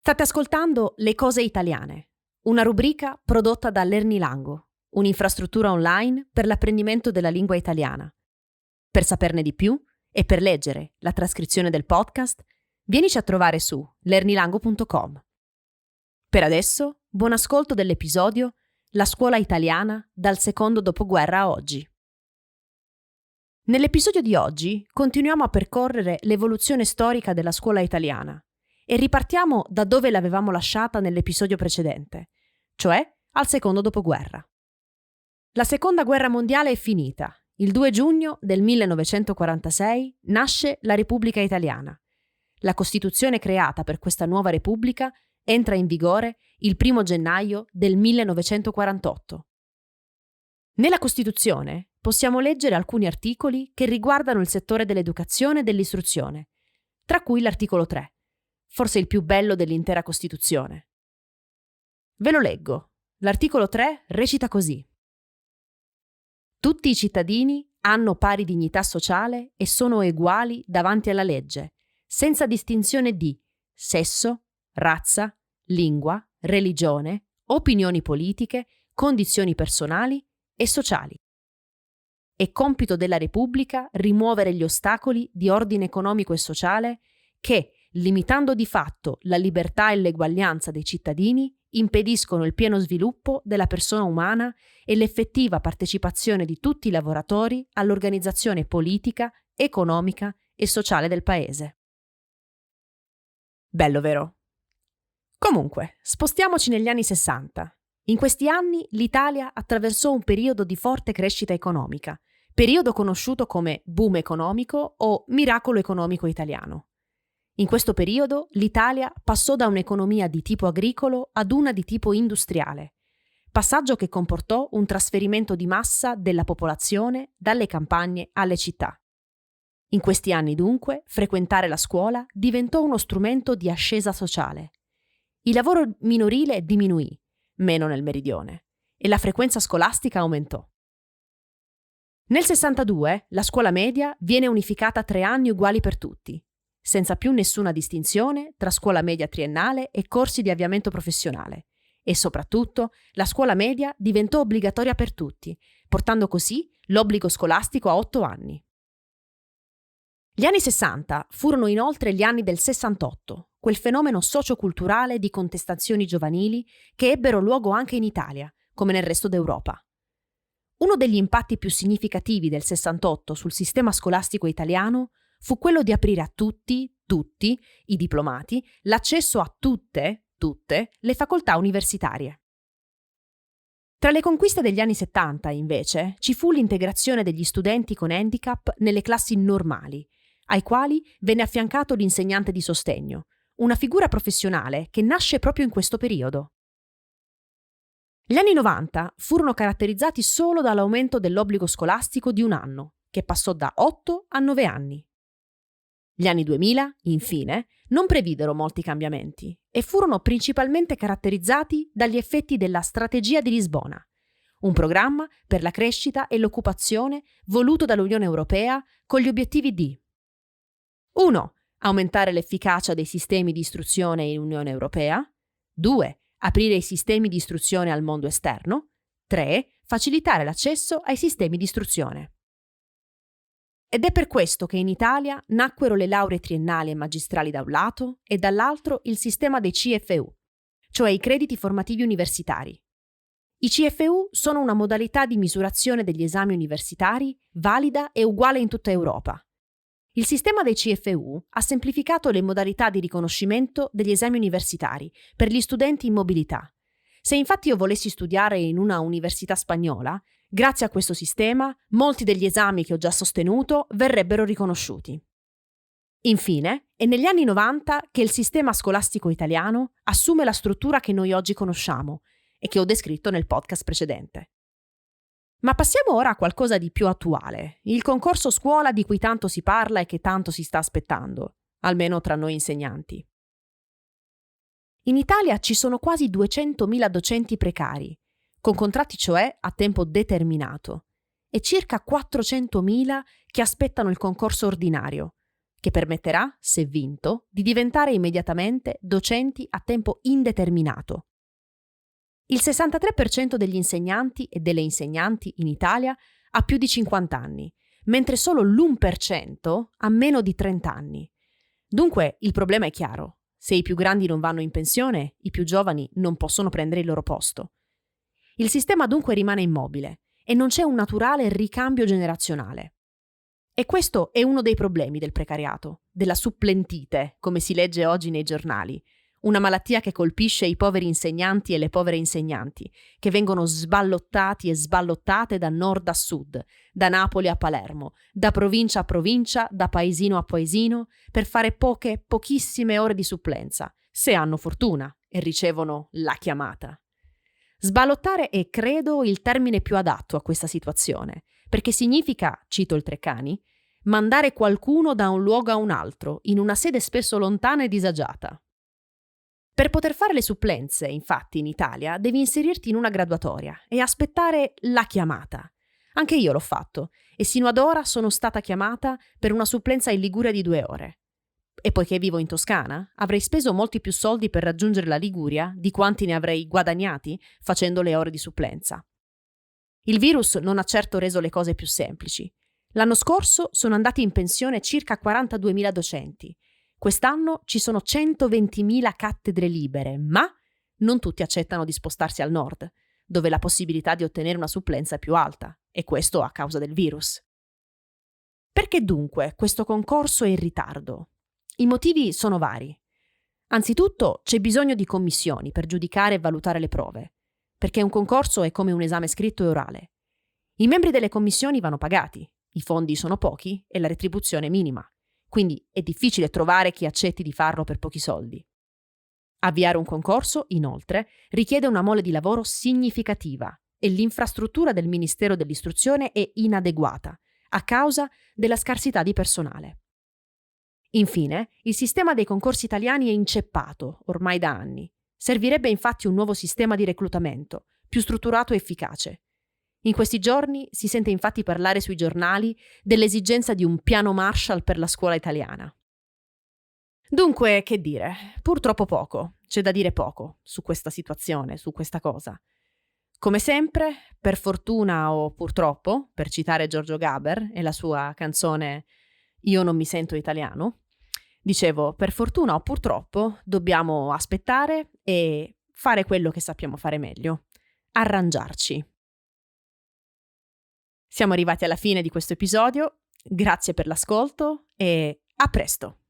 State ascoltando Le cose italiane, una rubrica prodotta da Lernilango, un'infrastruttura online per l'apprendimento della lingua italiana. Per saperne di più e per leggere la trascrizione del podcast, vienici a trovare su lernilango.com. Per adesso, buon ascolto dell'episodio La scuola italiana dal secondo dopoguerra a oggi. Nell'episodio di oggi continuiamo a percorrere l'evoluzione storica della scuola italiana e ripartiamo da dove l'avevamo lasciata nell'episodio precedente, cioè al secondo dopoguerra. La seconda guerra mondiale è finita. Il 2 giugno del 1946 nasce la Repubblica Italiana. La Costituzione creata per questa nuova Repubblica entra in vigore il 1 gennaio del 1948. Nella Costituzione possiamo leggere alcuni articoli che riguardano il settore dell'educazione e dell'istruzione, tra cui l'articolo 3, forse il più bello dell'intera Costituzione. Ve lo leggo. L'articolo 3 recita così: tutti i cittadini hanno pari dignità sociale e sono eguali davanti alla legge, senza distinzione di sesso, razza, lingua, religione, opinioni politiche, condizioni personali e sociali. È compito della Repubblica rimuovere gli ostacoli di ordine economico e sociale che, limitando di fatto la libertà e l'eguaglianza dei cittadini, impediscono il pieno sviluppo della persona umana e l'effettiva partecipazione di tutti i lavoratori all'organizzazione politica, economica e sociale del Paese. Bello, vero? Comunque, spostiamoci negli anni 60. In questi anni l'Italia attraversò un periodo di forte crescita economica, periodo conosciuto come boom economico o miracolo economico italiano. In questo periodo l'Italia passò da un'economia di tipo agricolo ad una di tipo industriale, passaggio che comportò un trasferimento di massa della popolazione dalle campagne alle città. In questi anni dunque frequentare la scuola diventò uno strumento di ascesa sociale. Il lavoro minorile diminuì, meno nel meridione, e la frequenza scolastica aumentò. Nel 62 la scuola media viene unificata a 3 anni uguali per tutti, senza più nessuna distinzione tra scuola media triennale e corsi di avviamento professionale, e soprattutto la scuola media diventò obbligatoria per tutti, portando così l'obbligo scolastico a 8 anni. Gli anni 60 furono inoltre gli anni del 68, quel fenomeno socioculturale di contestazioni giovanili che ebbero luogo anche in Italia, come nel resto d'Europa. Uno degli impatti più significativi del 68 sul sistema scolastico italiano fu quello di aprire a tutti i diplomati, l'accesso a tutte le facoltà universitarie. Tra le conquiste degli anni 70, invece, ci fu l'integrazione degli studenti con handicap nelle classi normali, ai quali venne affiancato l'insegnante di sostegno, una figura professionale che nasce proprio in questo periodo. Gli anni 90 furono caratterizzati solo dall'aumento dell'obbligo scolastico di un anno, che passò da 8 a 9 anni. Gli anni 2000, infine, non previdero molti cambiamenti e furono principalmente caratterizzati dagli effetti della Strategia di Lisbona, un programma per la crescita e l'occupazione voluto dall'Unione Europea con gli obiettivi di 1. Aumentare l'efficacia dei sistemi di istruzione in Unione Europea, 2. Aprire i sistemi di istruzione al mondo esterno, 3. Facilitare l'accesso ai sistemi di istruzione. Ed è per questo che in Italia nacquero le lauree triennali e magistrali da un lato e dall'altro il sistema dei CFU, cioè i crediti formativi universitari. I CFU sono una modalità di misurazione degli esami universitari valida e uguale in tutta Europa. Il sistema dei CFU ha semplificato le modalità di riconoscimento degli esami universitari per gli studenti in mobilità. Se infatti io volessi studiare in una università spagnola, grazie a questo sistema, molti degli esami che ho già sostenuto verrebbero riconosciuti. Infine, è negli anni 90 che il sistema scolastico italiano assume la struttura che noi oggi conosciamo e che ho descritto nel podcast precedente. Ma passiamo ora a qualcosa di più attuale, il concorso scuola di cui tanto si parla e che tanto si sta aspettando, almeno tra noi insegnanti. In Italia ci sono quasi 200.000 docenti precari, con contratti cioè a tempo determinato, e circa 400.000 che aspettano il concorso ordinario, che permetterà, se vinto, di diventare immediatamente docenti a tempo indeterminato. Il 63% degli insegnanti e delle insegnanti in Italia ha più di 50 anni, mentre solo l'1% ha meno di 30 anni. Dunque, il problema è chiaro. Se i più grandi non vanno in pensione, i più giovani non possono prendere il loro posto. Il sistema dunque rimane immobile e non c'è un naturale ricambio generazionale. E questo è uno dei problemi del precariato, della supplentite, come si legge oggi nei giornali, una malattia che colpisce i poveri insegnanti e le povere insegnanti, che vengono sballottati e sballottate da nord a sud, da Napoli a Palermo, da provincia a provincia, da paesino a paesino, per fare pochissime ore di supplenza, se hanno fortuna e ricevono la chiamata. Sballottare è, credo, il termine più adatto a questa situazione, perché significa, cito il Treccani, mandare qualcuno da un luogo a un altro, in una sede spesso lontana e disagiata. Per poter fare le supplenze, infatti, in Italia, devi inserirti in una graduatoria e aspettare la chiamata. Anche io l'ho fatto e sino ad ora sono stata chiamata per una supplenza in Liguria di 2 ore. E poiché vivo in Toscana, avrei speso molti più soldi per raggiungere la Liguria di quanti ne avrei guadagnati facendo le ore di supplenza. Il virus non ha certo reso le cose più semplici. L'anno scorso sono andati in pensione circa 42.000 docenti. Quest'anno ci sono 120.000 cattedre libere, ma non tutti accettano di spostarsi al nord, dove la possibilità di ottenere una supplenza è più alta, e questo a causa del virus. Perché dunque questo concorso è in ritardo? I motivi sono vari. Anzitutto c'è bisogno di commissioni per giudicare e valutare le prove, perché un concorso è come un esame scritto e orale. I membri delle commissioni vanno pagati, i fondi sono pochi e la retribuzione è minima. Quindi è difficile trovare chi accetti di farlo per pochi soldi. Avviare un concorso, inoltre, richiede una mole di lavoro significativa e l'infrastruttura del Ministero dell'Istruzione è inadeguata a causa della scarsità di personale. Infine, il sistema dei concorsi italiani è inceppato ormai da anni. Servirebbe infatti un nuovo sistema di reclutamento, più strutturato e efficace. In questi giorni si sente infatti parlare sui giornali dell'esigenza di un piano Marshall per la scuola italiana. Dunque, che dire, purtroppo poco, c'è da dire poco su questa situazione, su questa cosa. Come sempre, per fortuna o purtroppo, per citare Giorgio Gaber e la sua canzone Io non mi sento italiano, dicevo, per fortuna o purtroppo dobbiamo aspettare e fare quello che sappiamo fare meglio, arrangiarci. Siamo arrivati alla fine di questo episodio, grazie per l'ascolto e a presto!